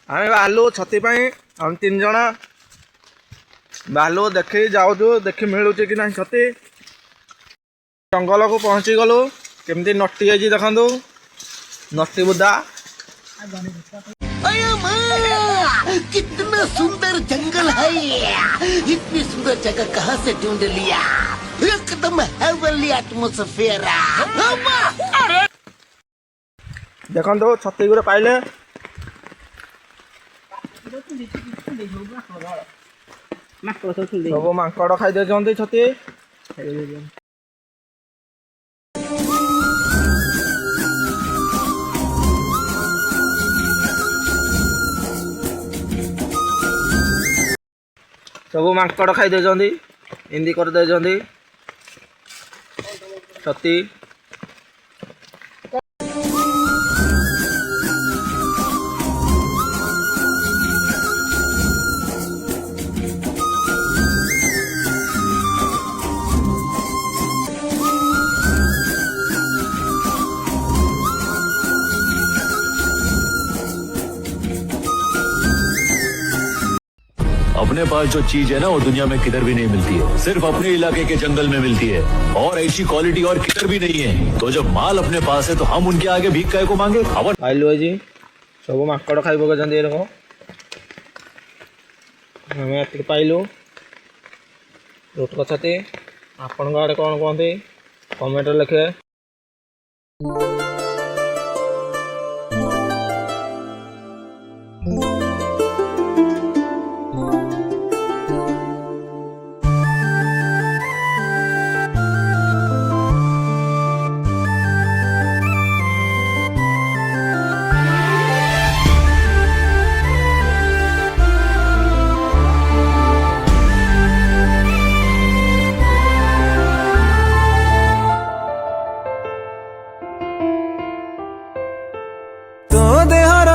ଆମେ ବାହାରିଲୁ ଛତି ପାଇଁ। ଆମେ 3 ଜଣ ବାହାରିଲୁ ଦେଖି ଯାଉଛୁ, ଦେଖି ମିଳୁଛି କି ନାହିଁ ଛତି। ଜଙ୍ଗଲକୁ ପହଞ୍ଚି ଗଲୁ। କେମିତି ନଟି ହେଇଛି ଦେଖନ୍ତୁ, नटी बुदा। अरे माँ, कितना सुंदर जंगल है। इतनी सुंदर जगह कहाँ से ढूंढ लिया। एकदम हेवनली एटमॉस्फेयर। देखो तो छत्ती गुरे पाइले सब मांकड़ खाई दे छती। सब मांकड़ खाई दे इंदी कर दे छती। अपने पास जो चीज है ना वो दुनिया में किधर भी नहीं मिलती है, सिर्फ अपने इलाके के जंगल में मिलती है। और ऐसी क्वालिटी और किधर भी नहीं है। तो जब माल अपने पास है तो हम उनके आगे भीख काय को मांगे। खबर पाइलु जी सब माकड़ खाई पकाई आम एत पाइलु रुट छती। आपण आड़े कौन कहते कमेंट लिखे।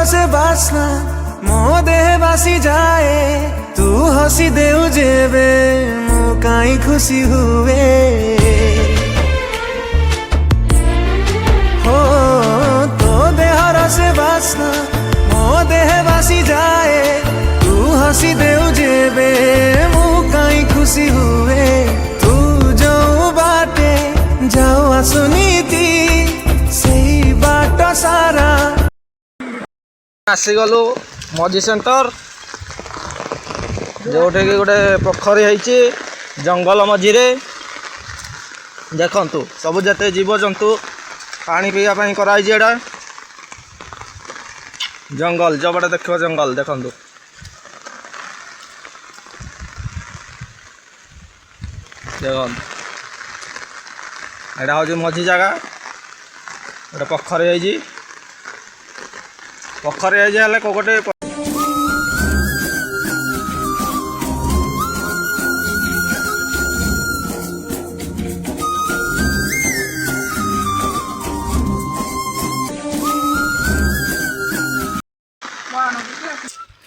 से बासना मो देह बासी जाए तू हसी देउ जेबे मो काई खुशी हुए हो तो देहर से बासना मो देह बासी जाए तू हसी देउ जेबे मो काई खुशी हुए तू जो बाटे जाओ आसुनीति सही बाट सारा आसीगलु मझी सेंटर जोटे कि गोटे पोखरी है जंगल मझीरे। देखंतु सब जते जीवजंतु पानी पीवा कराई एटा जंगल जबड़े देखो जंगल देखंतु। देखंतु एटा हूँ मझी जगह गोटे पोखरी है पोखरी है कोटे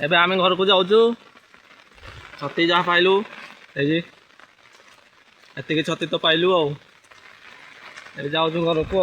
एबे आम घर को जाऊँ छती जहाँ पाइलु एति छती तो पाइलु जाऊँ घर को।